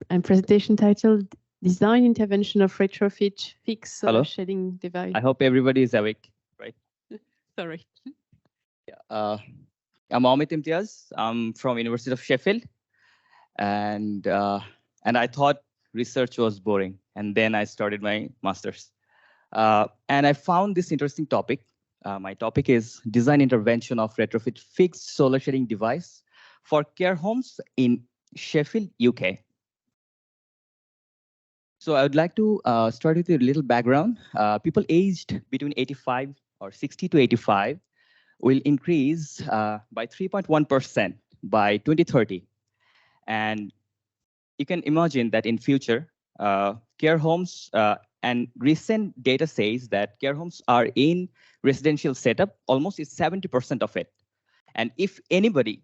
and presentation titled Design Intervention of Retrofit Fixed Solar Hello. Shading Device. I hope everybody is awake, right? Sorry. Uh, I'm Amit Imtiaz. I'm from University of Sheffield, and I thought research was boring, and then I started my master's. And I found this interesting topic. My topic is design intervention of retrofit fixed solar shading device for care homes in Sheffield, UK. So I would like to start with a little background. People aged between 85 or 60 to 85 will increase by 3.1% by 2030. And you can imagine that in future, care homes and recent data says that care homes are in residential setup, almost is 70% of it. And if anybody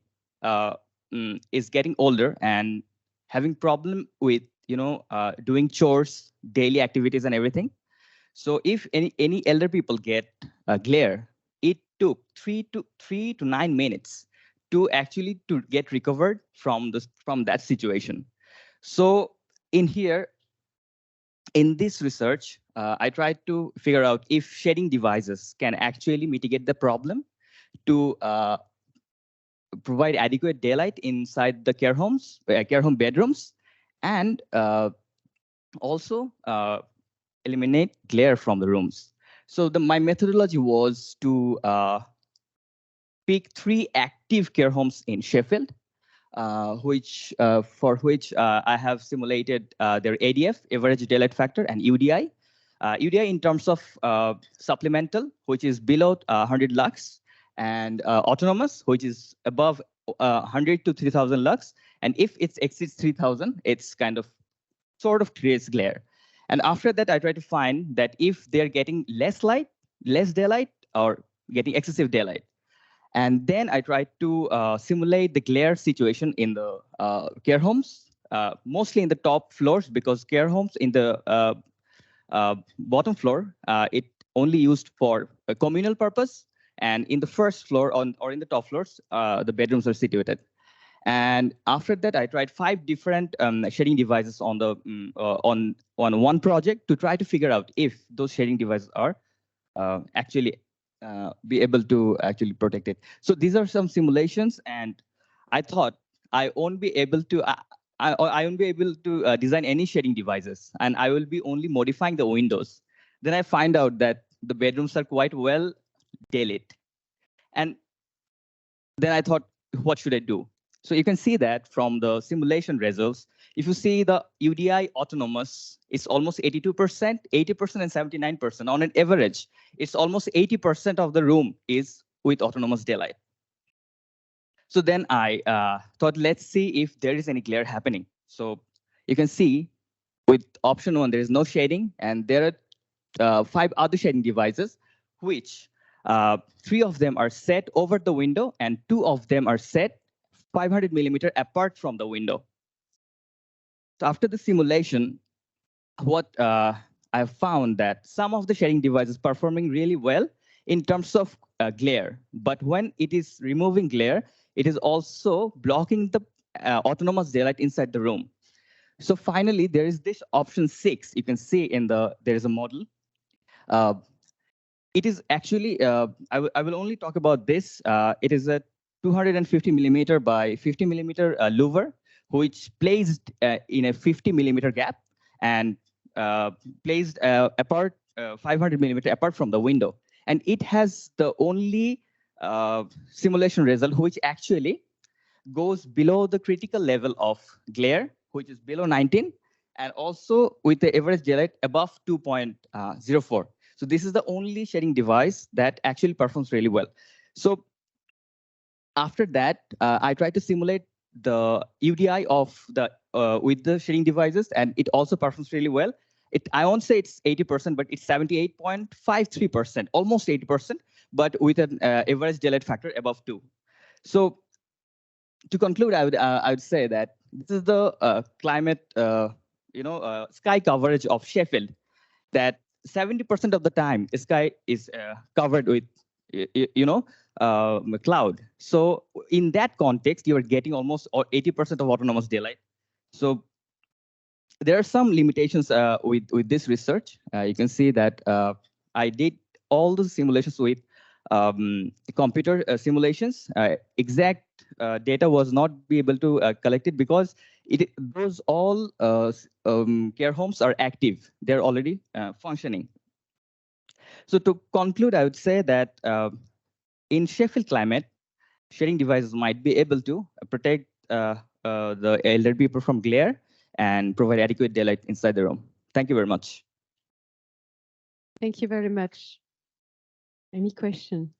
is getting older and having problem with doing chores, daily activities, and everything, so if any elder people get glare, it took 3 to 9 minutes to actually to get recovered from that situation. So in here, in this research, I tried to figure out if shading devices can actually mitigate the problem to provide adequate daylight inside the care home bedrooms, and also eliminate glare from the rooms. So my methodology was to pick 3 active care homes in Sheffield, for which I have simulated their ADF, average daylight factor, and UDI. UDI in terms of supplemental, which is below 100 lux, and autonomous, which is above 100 to 3000 lux. And if it exceeds 3000, it's kind of sort of creates glare. And after that, I try to find that if they're getting less light, less daylight, or getting excessive daylight. And then I tried to simulate the glare situation in the care homes, mostly in the top floors, because care homes in the bottom floor, it only used for a communal purpose. And in the first floor or in the top floors, the bedrooms are situated. And after that, I tried 5 different shading devices on the on one project to try to figure out if those shading devices are actually be able to actually protect it. So these are some simulations, and I thought I won't be able to I won't be able to design any shading devices, and I will be only modifying the windows. Then I find out that the bedrooms are quite well daylit, and then I thought, what should I do? So you can see that from the simulation results. If you see the UDI autonomous, it's almost 82%, 80%, and 79%. On an average, it's almost 80% of the room is with autonomous daylight. So then I thought, let's see if there is any glare happening. So you can see with option 1, there is no shading, and there are 5 other shading devices, which 3 of them are set over the window, and 2 of them are set 500 millimeter apart from the window. So after the simulation, what I have found that some of the shading devices performing really well in terms of glare, but when it is removing glare, it is also blocking the autonomous daylight inside the room. So finally, there is this option 6. You can see there is a model. It is actually, I will only talk about this. It is a 250 millimeter by 50 millimeter louver, which placed in a 50 millimeter gap and placed apart 500 millimeter apart from the window. And it has the only simulation result which actually goes below the critical level of glare, which is below 19, and also with the average daylight above 2.04. So this is the only shading device that actually performs really well. So after that, I tried to simulate the UDI of the with the shading devices, and it also performs really well. I won't say it's 80%, but it's 78.53%, almost 80%, but with an average daylight factor above 2. So to conclude, I would say that this is the climate, sky coverage of Sheffield. That 70% of the time, the sky is covered with, cloud. So in that context, you are getting almost 80% of autonomous daylight. So There are some limitations with this research. You can see that I did all the simulations with computer simulations. Exact data was not be able to collect it because those all care homes are active. They're already functioning. So to conclude, I would say that in Sheffield climate, sharing devices might be able to protect the elder people from glare and provide adequate daylight inside the room. Thank you very much. Thank you very much. Any question?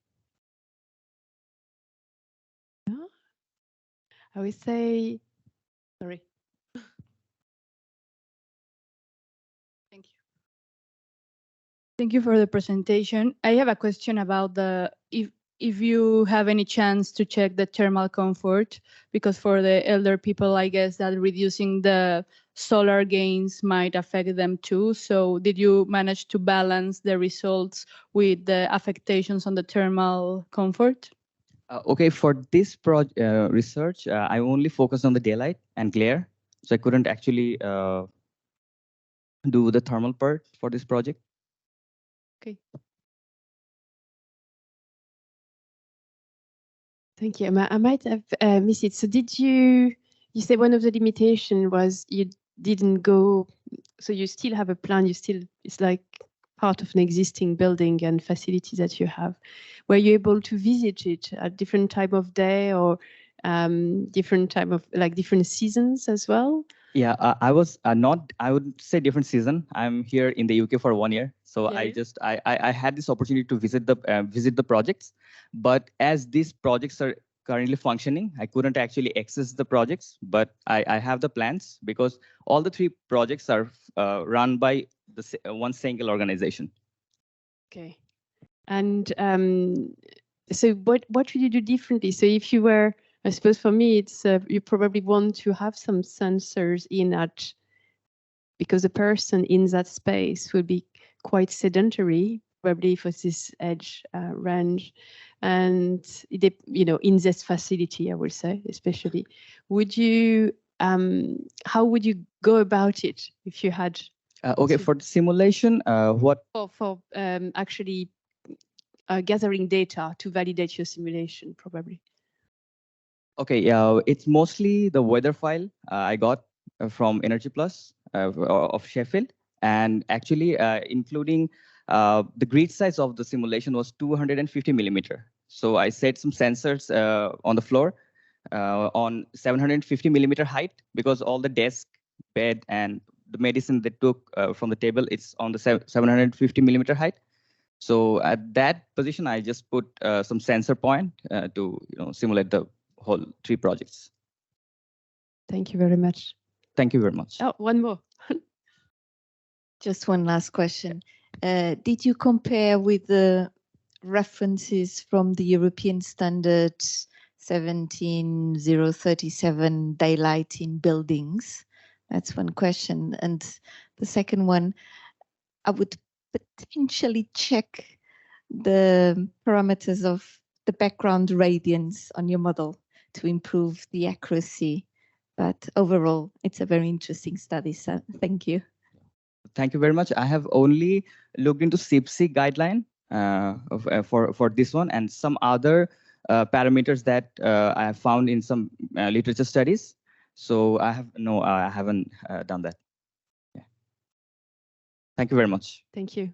No? I would say, sorry. Thank you. Thank you for the presentation. I have a question about if you have any chance to check the thermal comfort, because for the elder people, I guess that reducing the solar gains might affect them too. So did you manage to balance the results with the affectations on the thermal comfort? Okay, for this research, I only focused on the daylight and glare, so I couldn't actually do the thermal part for this project. Okay. Thank you. I might have missed it. So did you say one of the limitation was you didn't go, so you still have a plan, it's like part of an existing building and facility that you have. Were you able to visit it at different time of day or different time of, like different seasons as well? Yeah, I was not, I would say different season. I'm here in the UK for 1 year. So Yeah. I had this opportunity to visit the projects. But as these projects are currently functioning, I couldn't actually access the projects, but I have the plans because all the 3 projects are run by one single organization. Okay. And so what would you do differently? So if you were, I suppose for me, it's you probably want to have some sensors in at, because the person in that space will be quite sedentary, probably for this edge range, and in this facility, I would say, especially. Would you, how would you go about it if you had? Okay, for the simulation, what? For actually gathering data to validate your simulation, probably. Okay, it's mostly the weather file I got from Energy Plus of Sheffield, and actually including the grid size of the simulation was 250 millimeter. So I set some sensors on the floor on 750 millimeter height because all the desk, bed, and the medicine they took from the table, it's on the 750 millimeter height. So at that position, I just put some sensor point to simulate the whole 3 projects. Thank you very much. Thank you very much. Oh, one more. Just one last question. Did you compare with the references from the European standard 17037 daylight in buildings? That's one question. And the second one, I would potentially check the parameters of the background radiance on your model to improve the accuracy. But overall, it's a very interesting study. So thank you. Thank you very much. I have only looked into CIPC guideline for this one and some other parameters that I have found in some literature studies. So I haven't done that. Yeah. Thank you very much. Thank you.